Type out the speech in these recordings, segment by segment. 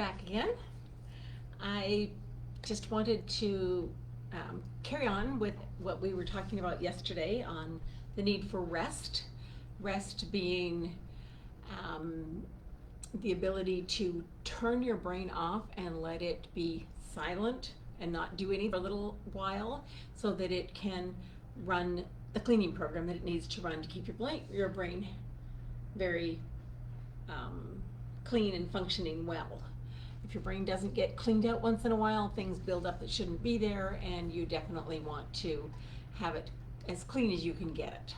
Back again. I just wanted to carry on with what we were talking about yesterday on the need for rest. Rest being um, the ability to turn your brain off and let it be silent and not do anything for a little while so that it can run the cleaning program that it needs to run to keep your brain very clean and functioning well. If your brain doesn't get cleaned out once in a while, things build up that shouldn't be there, and you definitely want to have it as clean as you can get it.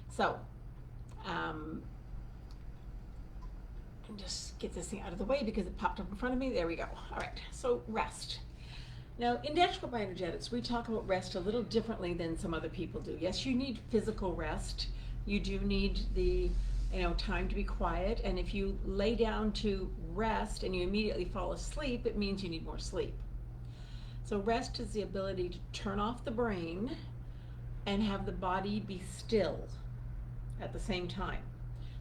So, just get this thing out of the way because it popped up in front of me. There we go. All right, so rest. Now, in natural bioenergetics, we talk about rest a little differently than some other people do. Yes, you need physical rest. You do need the time to be quiet, and if you lay down to rest and you immediately fall asleep, it means you need more sleep. So rest is the ability to turn off the brain and have the body be still at the same time.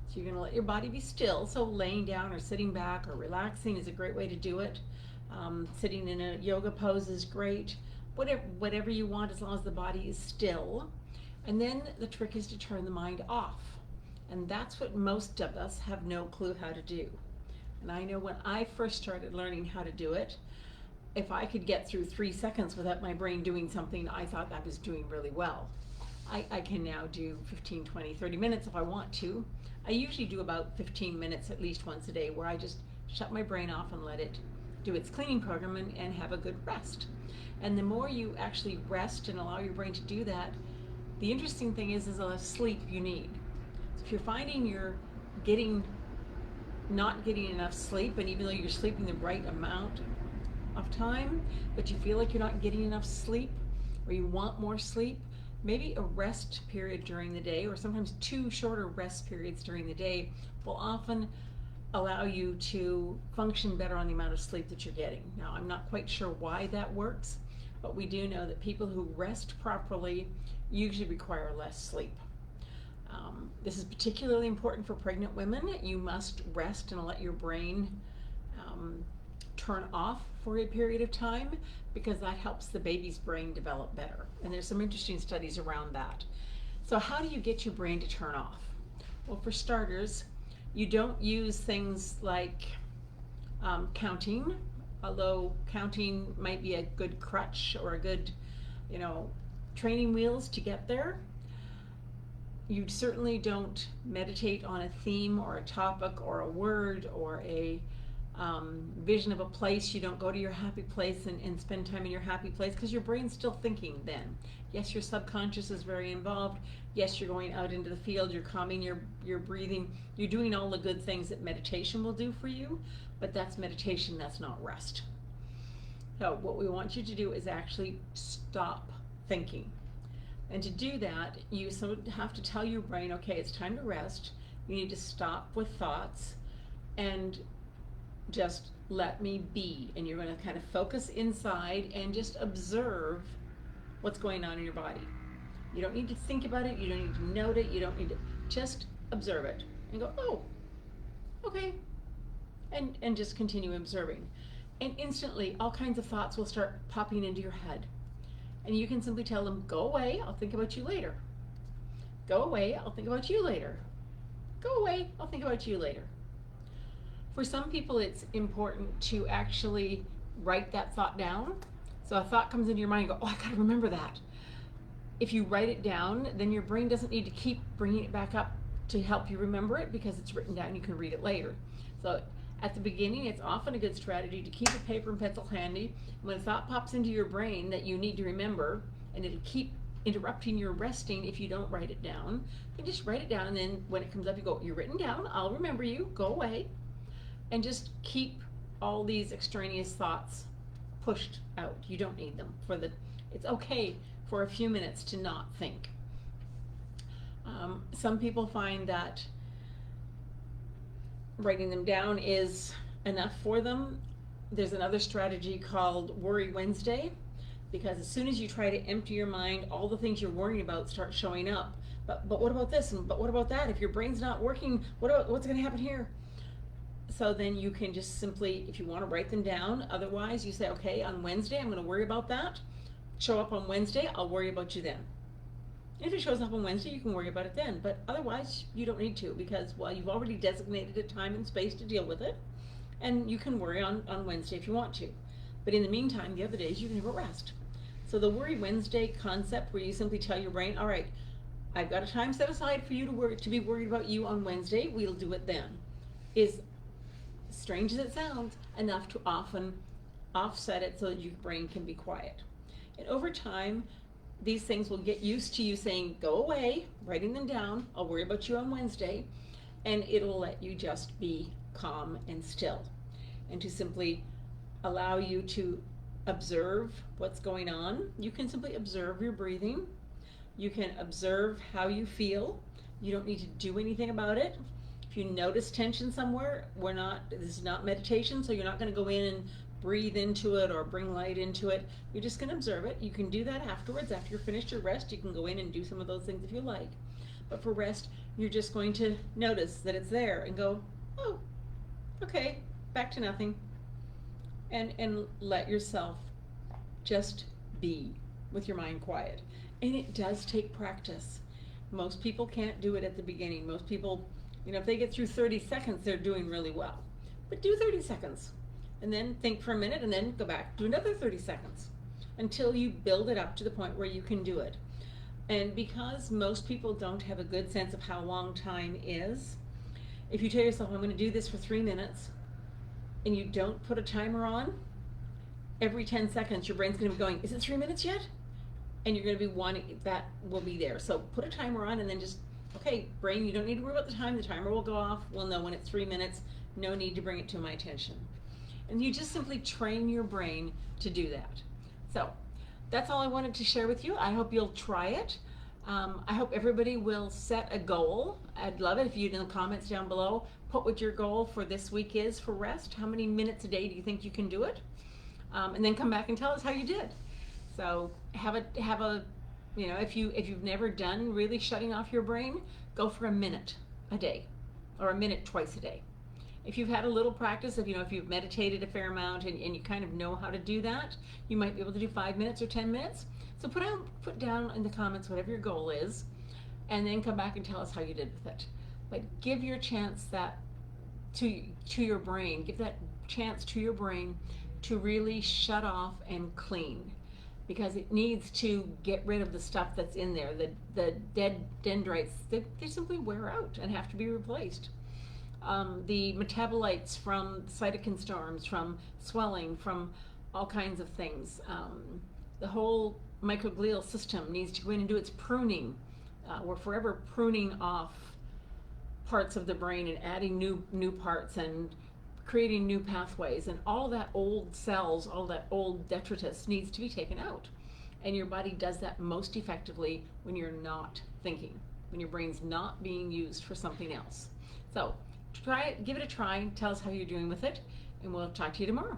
So you're going to let your body be still. So laying down or sitting back or relaxing is a great way to do it. Sitting in a yoga pose is great. Whatever you want, as long as the body is still. And then the trick is to turn the mind off. And that's what most of us have no clue how to do. And I know when I first started learning how to do it, if I could get through 3 seconds without my brain doing something, I thought I was doing really well. I can now do 15, 20, 30 minutes if I want to. I usually do about 15 minutes at least once a day where I just shut my brain off and let it do its cleaning program and have a good rest. And the more you actually rest and allow your brain to do that, the interesting thing is the less sleep you need. If you're finding you're not getting enough sleep, and even though you're sleeping the right amount of time, but you feel like you're not getting enough sleep, or you want more sleep, maybe a rest period during the day, or sometimes 2 shorter rest periods during the day, will often allow you to function better on the amount of sleep that you're getting. Now, I'm not quite sure why that works, but we do know that people who rest properly usually require less sleep. This is particularly important for pregnant women. You must rest and let your brain turn off for a period of time because that helps the baby's brain develop better. And there's some interesting studies around that. So how do you get your brain to turn off? Well, for starters, you don't use things like counting, although counting might be a good crutch or a good, training wheels to get there. You certainly don't meditate on a theme or a topic or a word or a vision of a place. You don't go to your happy place and spend time in your happy place because your brain's still thinking then. Yes, your subconscious is very involved. Yes, you're going out into the field, you're calming your breathing, you're doing all the good things that meditation will do for you, but that's meditation, that's not rest. So what we want you to do is actually stop thinking. And to do that, you have to tell your brain, okay, it's time to rest. You need to stop with thoughts and just let me be. And you're going to kind of focus inside and just observe what's going on in your body. You don't need to think about it. You don't need to note it. You don't need to, just observe it and go, oh, okay. And just continue observing. And instantly, all kinds of thoughts will start popping into your head. And you can simply tell them, go away, I'll think about you later. Go away, I'll think about you later. Go away, I'll think about you later. For some people, it's important to actually write that thought down. So a thought comes into your mind, you go, oh, I gotta remember that. If you write it down, then your brain doesn't need to keep bringing it back up to help you remember it because it's written down, you can read it later. So at the beginning, it's often a good strategy to keep a paper and pencil handy. When a thought pops into your brain that you need to remember, and it'll keep interrupting your resting if you don't write it down, you just write it down, and then when it comes up, you go, you're written down, I'll remember you, go away. And just keep all these extraneous thoughts pushed out. You don't need them. It's okay for a few minutes to not think. Some people find that writing them down is enough for them. There's another strategy called Worry Wednesday, because as soon as you try to empty your mind, all the things you're worrying about start showing up. But what about this? And but what about that? If your brain's not working, what's going to happen here? So then you can just simply, if you want to write them down, otherwise you say, okay, on Wednesday I'm going to worry about that. Show up on Wednesday, I'll worry about you then. If it shows up on Wednesday, you can worry about it then, but otherwise you don't need to, because, well, you've already designated a time and space to deal with it, and you can worry on Wednesday if you want to. But in the meantime, the other days you can have a rest. So the Worry Wednesday concept, where you simply tell your brain, all right, I've got a time set aside for you to be worried about you on Wednesday, we'll do it then, is, strange as it sounds, enough to often offset it so that your brain can be quiet. And over time, these things will get used to you saying, go away, writing them down, I'll worry about you on Wednesday, and it'll let you just be calm and still, and to simply allow you to observe what's going on. You can simply observe your breathing. You can observe how you feel. You don't need to do anything about it. If you notice tension somewhere, this is not meditation, so you're not going to go in and breathe into it or bring light into it. You're just going to observe it. You can do that afterwards. After you're finished your rest, you can go in and do some of those things if you like. But for rest, you're just going to notice that it's there and go, oh, okay, back to nothing. And let yourself just be with your mind quiet. And it does take practice. Most people can't do it at the beginning. Most people, if they get through 30 seconds, they're doing really well. But do 30 seconds. And then think for a minute, and then go back, do another 30 seconds until you build it up to the point where you can do it. And because most people don't have a good sense of how long time is, if you tell yourself, I'm going to do this for 3 minutes, and you don't put a timer on, every 10 seconds your brain's going to be going, is it 3 minutes yet? And you're going to be wanting, that will be there. So put a timer on, and then just, okay, brain, you don't need to worry about the time. The timer will go off. We'll know when it's 3 minutes. No need to bring it to my attention. And you just simply train your brain to do that. So that's all I wanted to share with you. I hope you'll try it. I hope everybody will set a goal. I'd love it if you'd in the comments down below put what your goal for this week is for rest. How many minutes a day do you think you can do it? And then come back and tell us how you did. So have a if you've never done really shutting off your brain, go for a minute a day or a minute twice a day. If you've had a little practice, if you've meditated a fair amount and you kind of know how to do that, you might be able to do 5 minutes or 10 minutes. So put down in the comments whatever your goal is, and then come back and tell us how you did with it. But give your chance that to your brain, give that chance to your brain to really shut off and clean, because it needs to get rid of the stuff that's in there. The dead dendrites, they simply wear out and have to be replaced. The metabolites from cytokine storms, from swelling, from all kinds of things. The whole microglial system needs to go in and do its pruning. We're forever pruning off parts of the brain and adding new parts and creating new pathways, and all that old cells, all that old detritus needs to be taken out. And your body does that most effectively when you're not thinking, when your brain's not being used for something else. So try it, give it a try, tell us how you're doing with it, and we'll talk to you tomorrow.